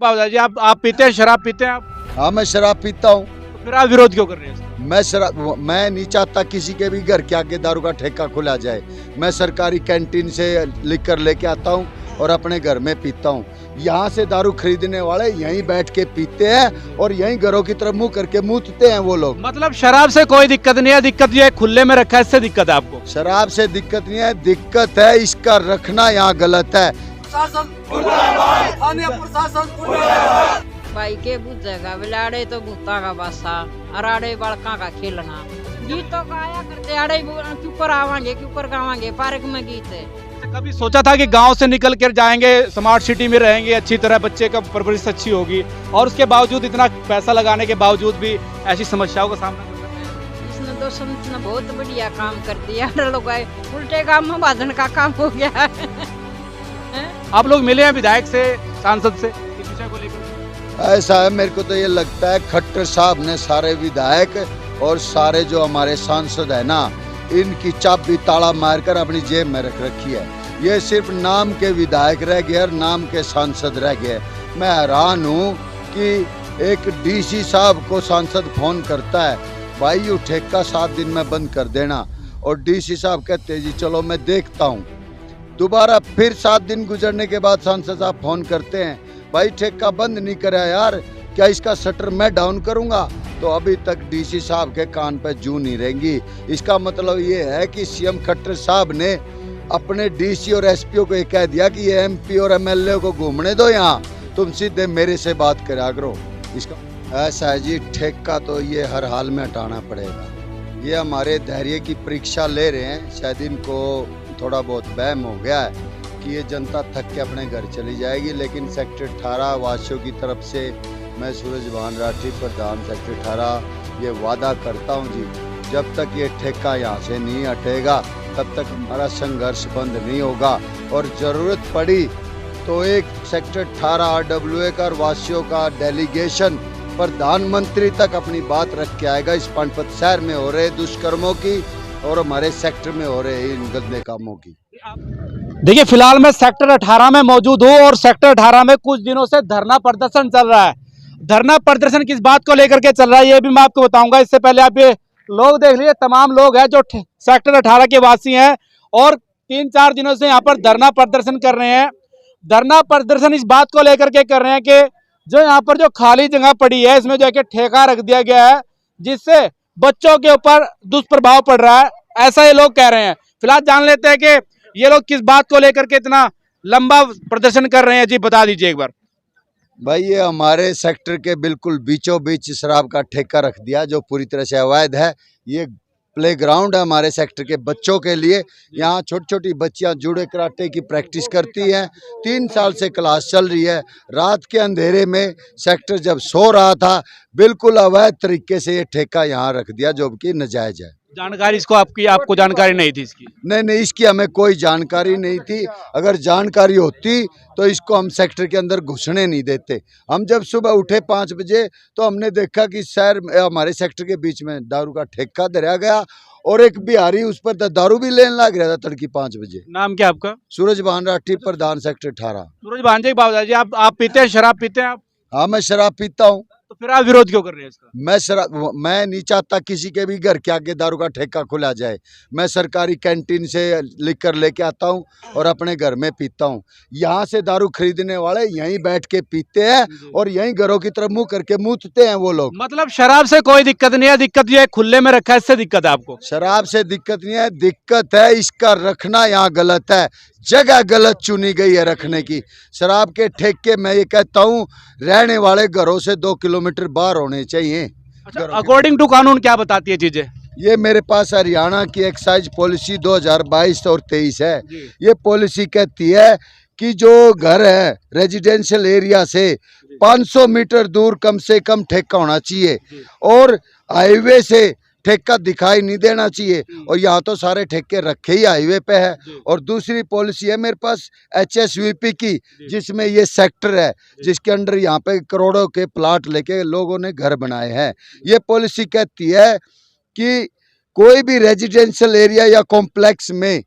बाबा जी आप पीते हैं, शराब पीते हैं आप? हाँ, मैं शराब पीता हूँ। तो फिर आप विरोध क्यों कर रहे हैं इसका? मैं नहीं चाहता किसी के भी घर के आगे दारू का ठेका खुला जाए। मैं सरकारी कैंटीन से लिकर लेके आता हूँ और अपने घर में पीता हूँ। यहाँ से दारू खरीदने वाले यहीं बैठ के पीते हैं और यहीं घरों की तरफ मुंह करके मूतते हैं वो लोग। मतलब शराब से कोई दिक्कत नहीं है, दिक्कत ये है खुले में रखा है, इससे दिक्कत है आपको? शराब से दिक्कत नहीं है, दिक्कत है इसका रखना यहाँ गलत है। भाई के बुझेगा बिलाड़े तो भूता का बासा अराड़े बड़का का खेलना गीतों का आया करते आड़े क्यों पर आवांगे क्यों पर गावांगे पार्क में गीत है। कभी सोचा था कि गांव से निकल कर जाएंगे, स्मार्ट सिटी में रहेंगे, अच्छी तरह बच्चे का परवरिश अच्छी होगी, और उसके बावजूद इतना पैसा लगाने के बावजूद भी ऐसी समस्याओं का सामना करना पड़ेगा? इसने तो संत ने बहुत बढ़िया काम कर दिया, लोग उल्टे काम में बाधन का काम हो गया है। आप लोग मिले हैं विधायक से, सांसद से इस विषय को लेकर? ऐसा है, मेरे को तो ये लगता है खट्टर साहब ने सारे विधायक और सारे जो हमारे सांसद है ना, इनकी चाबी ताला मारकर अपनी जेब में रख रखी है। ये सिर्फ नाम के विधायक रह गए और नाम के सांसद रह गए। मैं हैरान हूँ कि एक डीसी साहब को सांसद फोन करता है, भाई यू ठेका 7 दिन में बंद कर देना, और डीसी साहब कहते जी चलो मैं देखता हूँ। दोबारा फिर 7 दिन गुजरने के बाद सांसद साहब फोन करते हैं, भाई ठेका बंद नहीं करा यार, क्या इसका शटर मैं डाउन करूंगा? तो अभी तक डीसी साहब के कान पे जू नहीं रहेंगी। इसका मतलब ये है कि सीएम खट्टर साहब ने अपने डीसी और एसपीओ को ये कह दिया कि ये एमपी और एमएलए को घूमने दो, यहाँ तुम सीधे मेरे से बात करा करो। इसका ऐसा है जी, ठेका तो ये हर हाल में हटाना पड़ेगा। ये हमारे धैर्य की परीक्षा ले रहे हैं। शायद इनको थोड़ा बहुत वहम हो गया है कि ये जनता थक के अपने घर चली जाएगी, लेकिन सेक्टर 18 वासियों की तरफ से मैं सूरज भान राठी प्रधान सेक्टर 18 ये वादा करता हूँ जी, जब तक ये ठेका यहाँ से नहीं हटेगा तब तक हमारा संघर्ष बंद नहीं होगा। और ज़रूरत पड़ी तो एक सेक्टर 18 RWA का और वासियों का डेलीगेशन प्रधानमंत्री तक अपनी बात रख के आएगा इस पानीपत शहर में हो रहे दुष्कर्मों की और हमारे सेक्टर में हो रहे इन गंदे कामों की। देखिए, फिलहाल मैं सेक्टर 18 में मौजूद हूँ और सेक्टर 18 में कुछ दिनों से धरना प्रदर्शन चल रहा है। धरना प्रदर्शन किस बात को लेकर के चल रहा है ये भी मैं आपको बताऊंगा। इससे पहले आप ये लोग देख लीजिए, तमाम लोग हैं जो सेक्टर 18 के वासी हैं और 3-4 दिनों से यहाँ पर धरना प्रदर्शन कर रहे हैं। धरना प्रदर्शन इस बात को लेकर के कर रहे हैं कि जो यहाँ पर जो खाली जगह पड़ी है इसमें जो है कि ठेका रख दिया गया है, जिससे बच्चों के ऊपर दुष्प्रभाव पड़ रहा है, ऐसा ये लोग कह रहे हैं। फिलहाल जान लेते हैं कि ये लोग किस बात को लेकर के इतना लंबा प्रदर्शन कर रहे हैं। जी बता दीजिए एक बार। भाई ये हमारे सेक्टर के बिल्कुल बीचों बीच शराब का ठेका रख दिया जो पूरी तरह से अवैध है। ये प्लेग्राउंड है हमारे सेक्टर के बच्चों के लिए। यहाँ छोटी छोटी बच्चियाँ जुड़े कराटे की प्रैक्टिस करती हैं। 3 साल से क्लास चल रही है। रात के अंधेरे में सेक्टर जब सो रहा था, बिल्कुल अवैध तरीके से ये ठेका यहाँ रख दिया जो कि नाजायज है। जानकारी इसको आपको जानकारी नहीं थी इसकी? नहीं, इसकी हमें कोई जानकारी नहीं थी। अगर जानकारी होती तो इसको हम सेक्टर के अंदर घुसने नहीं देते। हम जब सुबह उठे 5 बजे तो हमने देखा कि शहर हमारे सेक्टर के बीच में दारू का ठेका धरा गया और एक बिहारी उस पर दारू भी लेने लग रहा था तड़की 5 बजे। नाम क्या आपका? सूरज भान राठी प्रधान सेक्टर 18। सूरज भान जी, बाबा जी आप पीते हैं, शराब पीते हैं आप? हाँ, मैं शराब पीता हूँ। तो फिर आप विरोध क्यों कर रहे हैं इसका? मैं नहीं चाहता किसी के भी घर के आगे दारू का ठेका खुला जाए। मैं सरकारी कैंटीन से लिकर लेके आता हूँ और अपने घर में पीता हूँ। यहाँ से दारू खरीदने वाले यहीं बैठ के पीते हैं और यहीं घरों की तरफ मुंह करके मूतते हैं वो लोग। मतलब शराब से कोई दिक्कत नहीं है, दिक्कत ये है खुले में रखा है, इससे दिक्कत है आपको? शराब से दिक्कत नहीं है, दिक्कत है इसका रखना यहाँ गलत है। जगह गलत चुनी गई है रखने की। शराब के ठेके मैं ये कहता हूँ रहने वाले घरों से 2 किलोमीटर बाहर होने चाहिए। अच्छा, अकॉर्डिंग टू कानून क्या बताती है चीजें? ये मेरे पास हरियाणा की एक्साइज पॉलिसी 2022 और 23 है। ये पॉलिसी कहती है कि जो घर है रेजिडेंशियल एरिया से 500 मीटर दूर कम से कम ठेका होना चाहिए और हाईवे से ठेका दिखाई नहीं देना चाहिए। और यहाँ तो सारे ठेके रखे ही हाईवे पे है। और दूसरी पॉलिसी है मेरे पास HSVP की, जिसमें ये सेक्टर है जिसके अंडर यहाँ पे करोड़ों के प्लाट लेके लोगों ने घर बनाए हैं। ये पॉलिसी कहती है कि कोई भी रेजिडेंशियल एरिया या कॉम्प्लेक्स में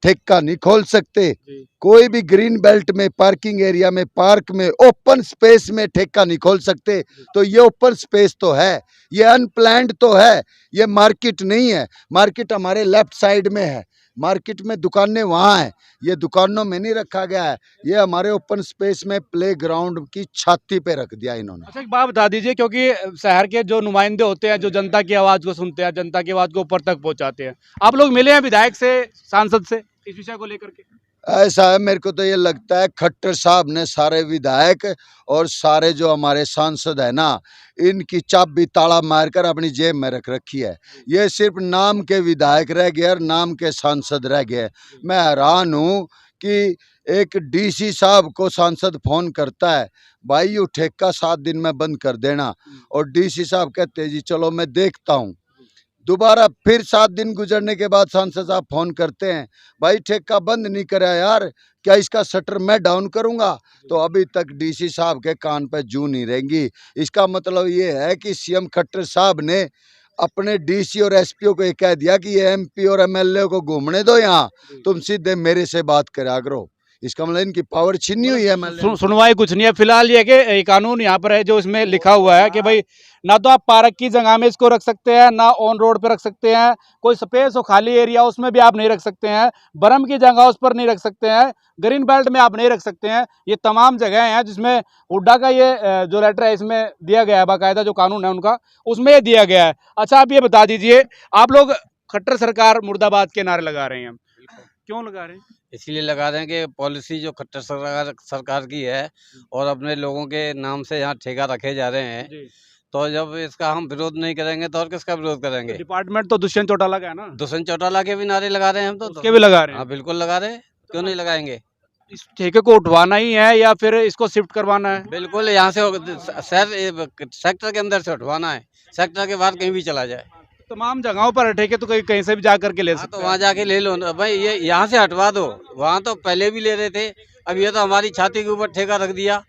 ठेका नहीं खोल सकते। जी। कोई भी ग्रीन बेल्ट में, पार्किंग एरिया में, पार्क में, ओपन स्पेस में ठेका नहीं खोल सकते। तो ये ओपन स्पेस तो है, ये अनप्लैंड तो है, ये मार्केट नहीं है। मार्केट हमारे लेफ्ट साइड में है, मार्केट में दुकानें वहाँ हैं, ये दुकानों में नहीं रखा गया है, ये हमारे ओपन स्पेस में प्लेग्राउंड की छाती पे रख दिया इन्होंने। अच्छा, एक बात बता दीजिए, क्योंकि शहर के जो नुमाइंदे होते हैं, जो जनता की आवाज को सुनते हैं, जनता की आवाज को ऊपर तक पहुंचाते हैं, आप लोग मिले हैं विधायक से, सांसद से इस विषय को लेकर के? ऐसा है, मेरे को तो ये लगता है खट्टर साहब ने सारे विधायक और सारे जो हमारे सांसद है ना, इनकी चाबी ताला मारकर अपनी जेब में रख रखी है। ये सिर्फ नाम के विधायक रह गए और नाम के सांसद रह गए। मैं हैरान हूँ कि एक डीसी साहब को सांसद फोन करता है, भाई यू ठेका 7 दिन में बंद कर देना, और डीसी साहब कहते जी चलो मैं देखता हूँ। दोबारा फिर 7 दिन गुजरने के बाद सांसद साहब फोन करते हैं, भाई ठेका बंद नहीं करा यार, क्या इसका शटर मैं डाउन करूंगा? तो अभी तक डीसी साहब के कान पे जू नहीं रहेंगी। इसका मतलब ये है कि सीएम खट्टर साहब ने अपने डीसी और एसपीओ को ये कह दिया कि ये एमपी और एमएलए को घूमने दो, यहाँ तुम सीधे मेरे से बात करा करो। इसका मतलब इनकी पावर छीनी हुई है एमएलए। सुनवाई कुछ नहीं है फिलहाल। ये है कि ये कानून यहाँ पर है जो इसमें लिखा हुआ है कि भाई ना तो आप पार्क की जगह में इसको रख सकते हैं, ना ऑन रोड पे रख सकते हैं, कोई स्पेस हो खाली एरिया उसमें भी आप नहीं रख सकते हैं, बरम की जगह उस पर नहीं रख सकते हैं, ग्रीन बेल्ट में आप नहीं रख सकते हैं। ये तमाम जगह हैं जिसमें हुड्डा का ये जो लेटर है इसमें दिया गया है, बाकायदा जो कानून है उनका उसमें ये दिया गया है। अच्छा, आप ये बता दीजिए, आप लोग खट्टर सरकार मुर्दाबाद के नारे लगा रहे हैं, क्यों लगा रहे हैं? इसलिए लगा रहे हैं कि पॉलिसी जो खट्टर सरकार की है और अपने लोगों के नाम से यहाँ ठेका रखे जा रहे हैं, जी। तो जब इसका हम विरोध नहीं करेंगे तो और किसका विरोध करेंगे? डिपार्टमेंट तो दुष्यंत चौटाला का है ना, दुष्यंत चौटाला के भी नारे लगा रहे हैं हम तो उसके भी लगा रहे हाँ हैं। बिल्कुल लगा रहे हैं, क्यों नहीं लगाएंगे? इस ठेके को उठवाना ही है या फिर इसको शिफ्ट करवाना है? बिल्कुल यहाँ से शहर सेक्टर के अंदर से उठवाना है, सेक्टर के बाहर कहीं भी चला जाए। तमाम जगहों पर ठेके तो कहीं कहीं से भी जा करके ले हाँ सकते तो हैं। वहाँ जाके ले लो ना भाई, ये यहाँ से हटवा दो, वहाँ तो पहले भी ले रहे थे, अब ये तो हमारी छाती के ऊपर ठेका रख दिया।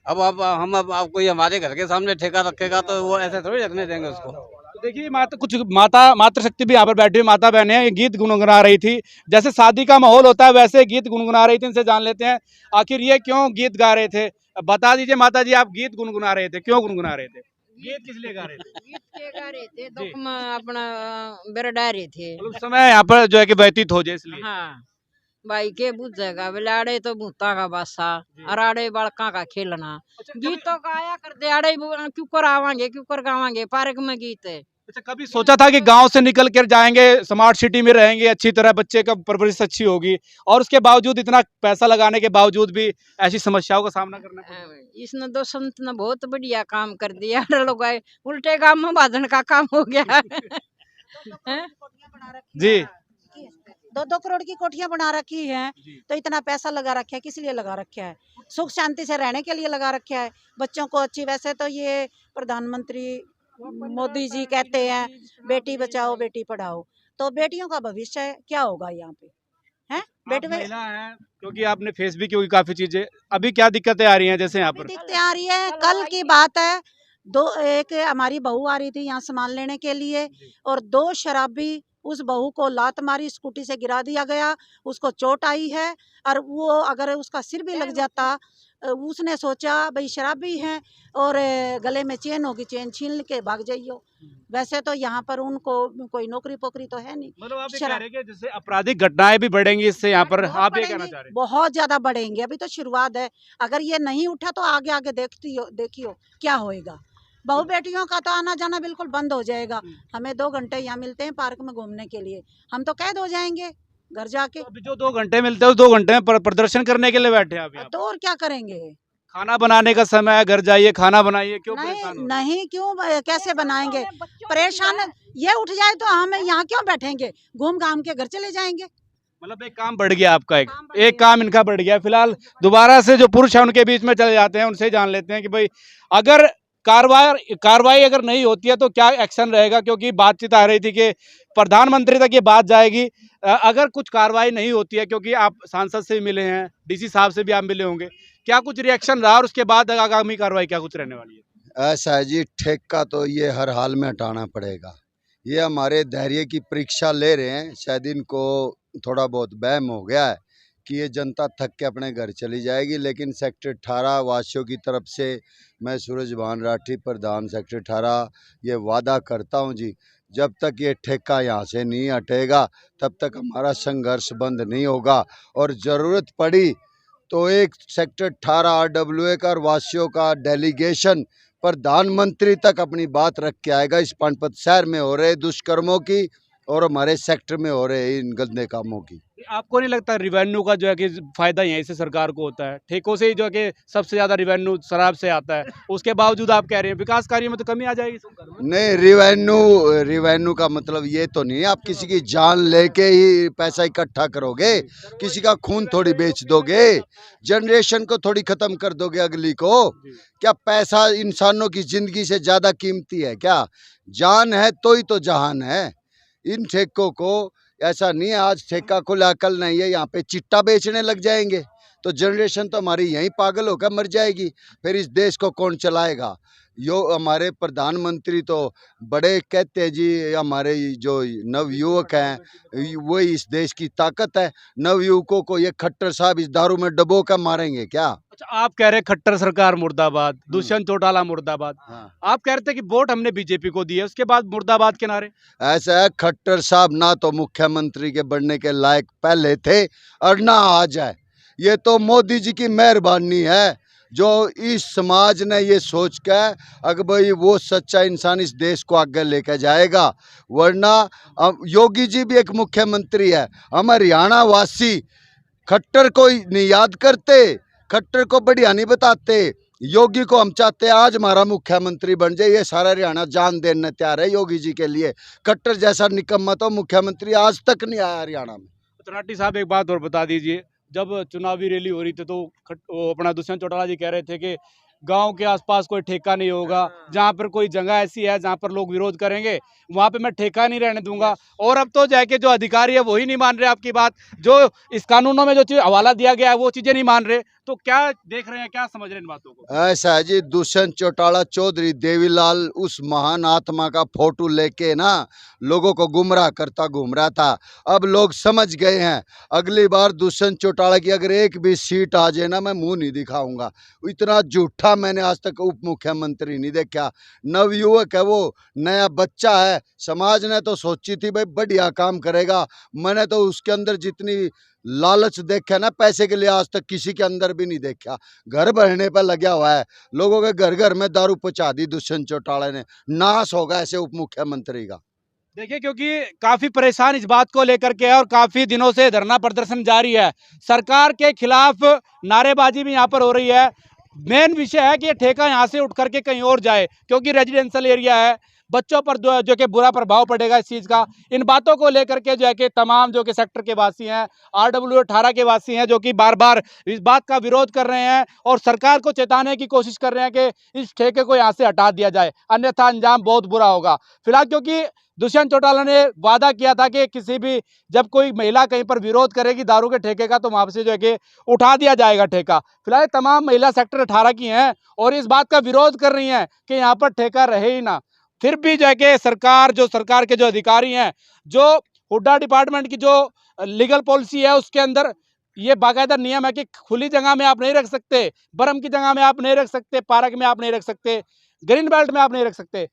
अब हम अब कोई हमारे घर के सामने ठेका रखेगा तो वो ऐसे थोड़ी रखने देंगे उसको। तो देखिए, कुछ मातृशक्ति भी यहाँ पर बैठी हुई माता बहनें हैं, ये गीत गुनगुना रही थी। जैसे शादी का माहौल होता है वैसे गीत गुनगुना रही थी। इनसे जान लेते हैं आखिर ये क्यों गीत गा रहे थे। बता दीजिए माता जी, आप गीत गुनगुना रहे थे, क्यों गुनगुना रहे थे? गीत किस लिए गा रहे थे? गीत के गा रहे थे, दुख में अपना बिरडा रहे थे। मतलब समय यहाँ पर जो है कि व्यतीत हो जाए इसलिए। हाँ, भाई के बुझेगा, बिलाड़े तो भूता का बासा, अराड़े बड़का का खेलना। गीतों का आया करते, अड़े क्यों कर आवांगे, क्यों कर गावांगे, पार्क में गीत है। अच्छा, कभी सोचा था कि गांव से निकल कर जाएंगे, स्मार्ट सिटी में रहेंगे, अच्छी तरह बच्चे का परवरिश अच्छी होगी, और उसके बावजूद इतना पैसा लगाने के बावजूद भी ऐसी समस्याओं का सामना करना पड़ा? इसने दो संत ने बहुत बढ़िया काम कर दिया। लोग आए, उल्टे काम में बांधने का काम हो गया। हैं? जी। 2-2 करोड़ की कोठियां बना रखी हैं, तो इतना पैसा लगा रखा है, किस लिए लगा रखा है? सुख शांति से रहने के लिए लगा रखा है, बच्चों को अच्छी। वैसे तो ये प्रधानमंत्री मोदी जी कहते हैं बेटी बचाओ बेटी पढ़ाओ, तो बेटियों का भविष्य क्या होगा यहाँ पे? हैं आप महिला हैं, क्योंकि आपने फेस भी की होगी काफी चीजें, अभी क्या दिक्कतें आ रही हैं जैसे यहाँ पर? दिक्कतें आ रही है। कल की बात है, एक हमारी बहू आ रही थी यहाँ सामान लेने के लिए, और 2 शराबी उस बहू को लात मारी, स्कूटी से गिरा दिया गया, उसको चोट आई है। और वो अगर उसका सिर भी लग जाता, उसने सोचा भाई शराबी हैं और गले में चेन होगी, चेन छीन के भाग जाइयो। वैसे तो यहाँ पर उनको कोई नौकरी पोकरी तो है नहीं। मतलब आप ये कह रहे हैं कि जैसे आपराधिक घटनाएं भी बढ़ेंगी इससे यहाँ पर, आप ये कहना चाह रहे हैं? बहुत ज्यादा बढ़ेंगे, अभी तो शुरुआत है। अगर ये नहीं उठा तो आगे आगे देखियो क्या होएगा। बहू बेटियों का तो आना जाना बिल्कुल बंद हो जाएगा। हमें 2 घंटे यहाँ मिलते हैं पार्क में घूमने के लिए, हम तो कैद हो जाएंगे घर जाके। तो अभी जो 2 घंटे मिलते हैं उस 2 घंटे में प्रदर्शन करने के लिए बैठे हैं आप यहाँ? तो और क्या करेंगे? खाना बनाने का समय है, घर जाइए खाना बनाइए, क्यों नहीं परेशान हो? नहीं, क्यों कैसे बनाएंगे? परेशान ये उठ जाए तो हम यहाँ क्यों बैठेंगे? घूम घाम के घर चले जाएंगे। मतलब एक काम बढ़ गया आपका, एक काम इनका बढ़ गया। फिलहाल दोबारा से जो पुरुष है उनके बीच में चले जाते हैं, उनसे जान लेते हैं कि भाई अगर कार्रवाई अगर नहीं होती है तो क्या एक्शन रहेगा, क्योंकि बातचीत आ रही थी कि प्रधानमंत्री तक ये बात जाएगी अगर कुछ कार्रवाई नहीं होती है, क्योंकि आप सांसद से भी मिले हैं, डीसी साहब से भी आप मिले होंगे, क्या कुछ रिएक्शन रहा और उसके बाद आगामी कार्रवाई क्या कुछ रहने वाली है? ऐसा है जी, ठेका तो ये हर हाल में हटाना पड़ेगा। ये हमारे धैर्य की परीक्षा ले रहे हैं, शायद इनको थोड़ा बहुत वहम हो गया है कि ये जनता थक के अपने घर चली जाएगी। लेकिन सेक्टर 18 वासियों की तरफ से मैं सूरजभान राठी, प्रधान सेक्टर 18, ये वादा करता हूँ जी, जब तक ये ठेका यहाँ से नहीं हटेगा तब तक हमारा संघर्ष बंद नहीं होगा। और ज़रूरत पड़ी तो एक सेक्टर 18 RWA का और वासियों का डेलीगेशन प्रधानमंत्री तक अपनी बात रख के आएगा इस पानीपत शहर में हो रहे दुष्कर्मों की और हमारे सेक्टर में हो रहे इन गंदे कामों की। आपको नहीं लगता रिवेन्यू का जो है कि फायदा यहीं से सरकार को होता है? ठेकों से ही जो है कि सबसे ज्यादा रिवेन्यू शराब से आता है, उसके बावजूद आप कह रहे हैं विकास कार्यों में तो कमी आ जाएगी। नहीं, रिवेन्यू का मतलब ये तो नहीं है आप किसी की जान लेके ही पैसा इकट्ठा करोगे, किसी का खून थोड़ी बेच दोगे, जनरेशन को थोड़ी खत्म कर दोगे अगली को। क्या पैसा इंसानों की जिंदगी से ज्यादा कीमती है क्या? जान है तो ही तो जहान है। इन ठेकों को ऐसा नहीं है आज ठेका खुला कल नहीं है, यहाँ पे चिट्टा बेचने लग जाएंगे तो जनरेशन तो हमारी यहीं पागल होकर मर जाएगी। फिर इस देश को कौन चलाएगा? यो हमारे प्रधानमंत्री तो बड़े कहते हैं जी, हमारे जो नवयुवक हैं वही इस देश की ताकत है। नवयुवकों को ये खट्टर साहब इस दारू में डबो कर मारेंगे क्या? अच्छा, आप कह रहे हैं खट्टर सरकार मुर्दाबाद, दुष्यंत चौटाला मुर्दाबाद। हाँ। आप कह रहे थे कि वोट हमने बीजेपी को दिए, उसके बाद मुर्दाबाद के नारे। ऐसा है, खट्टर साहब ना तो मुख्यमंत्री के बनने के लायक पहले थे और ना आज है। ये तो मोदी जी की मेहरबानी है जो इस समाज ने ये सोच कर अगर भाई वो सच्चा इंसान इस देश को आगे लेकर जाएगा। वरना योगी जी भी एक मुख्यमंत्री है, हम हरियाणा वासी खट्टर को नहीं याद करते, खट्टर को बढ़िया नहीं बताते। योगी को हम चाहते हैं आज हमारा मुख्यमंत्री बन जाए, ये सारा हरियाणा जान देने तैयार है योगी जी के लिए। खट्टर जैसा निकम्मा तो मुख्यमंत्री आज तक नहीं आया हरियाणा में। तनाटी साहब एक बात और बता दीजिए, जब चुनावी रैली हो रही थी तो वो अपना दुष्यंत चौटाला जी कह रहे थे कि गांव के आसपास कोई ठेका नहीं होगा, जहां पर कोई जगह ऐसी है जहां पर लोग विरोध करेंगे वहां पे मैं ठेका नहीं रहने दूंगा। और अब तो जाके जो अधिकारी है वही नहीं मान रहे आपकी बात, जो इस कानूनों में जो चीज हवाला दिया गया है वो चीजें नहीं मान रहे। तो क्या देख रहे हैं, क्या समझ रहे हैं इन बातों को? ऐसा है जी, दुष्यंत चौटाला चौधरी देवीलाल उस महान आत्मा का फोटो लेके ना लोगों को गुमराह करता घूम रहा था। अब लोग समझ गए हैं, अगली बार दुष्यंत चौटाला की अगर एक भी सीट आ जाए ना मैं मुंह नहीं दिखाऊंगा। इतना झूठा मैंने आज तक उप मुख्यमंत्री नहीं देखा। नवयुवक है वो, नया बच्चा है, समाज ने तो सोची थी भाई बढ़िया काम करेगा। मैंने तो उसके अंदर जितनी लालच देखा ना पैसे के लिए आज तक किसी के अंदर भी नहीं देखा। घर भरने पर लगा हुआ है, लोगों के घर घर में दारू पहुंचा दी दुष्यंत चौटाला ने। नाश होगा ऐसे उप मुख्यमंत्री का। देखिए, क्योंकि काफी परेशान इस बात को लेकर के है और काफी दिनों से धरना प्रदर्शन जारी है, सरकार के खिलाफ नारेबाजी भी यहाँ पर हो रही है। मेन विषय है कि ये ठेका यहाँ से उठ करके कहीं और जाए, क्योंकि रेजिडेंशियल एरिया है, बच्चों पर जो कि बुरा प्रभाव पड़ेगा इस चीज़ का। इन बातों को लेकर के जो है कि तमाम जो कि सेक्टर के वासी हैं, RWA 18 के वासी हैं, जो कि बार बार इस बात का विरोध कर रहे हैं और सरकार को चेताने की कोशिश कर रहे हैं कि इस ठेके को यहाँ से हटा दिया जाए, अन्यथा अंजाम बहुत बुरा होगा। फिलहाल क्योंकि दुष्यंत चौटाला ने वादा किया था कि किसी भी जब कोई महिला कहीं पर विरोध करेगी दारू के ठेके का तो वहाँ से जो है कि उठा दिया जाएगा ठेका। फिलहाल तमाम महिला सेक्टर 18 की हैं और इस बात का विरोध कर रही हैं कि यहाँ पर ठेका रहे ही ना। फिर भी जो है कि सरकार के जो अधिकारी हैं, जो हुड्डा डिपार्टमेंट की जो लीगल पॉलिसी है उसके अंदर ये बाकायदा नियम है कि खुली जगह में आप नहीं रख सकते, बर्म की जगह में आप नहीं रख सकते, पार्क में आप नहीं रख सकते, ग्रीन बेल्ट में आप नहीं रख सकते।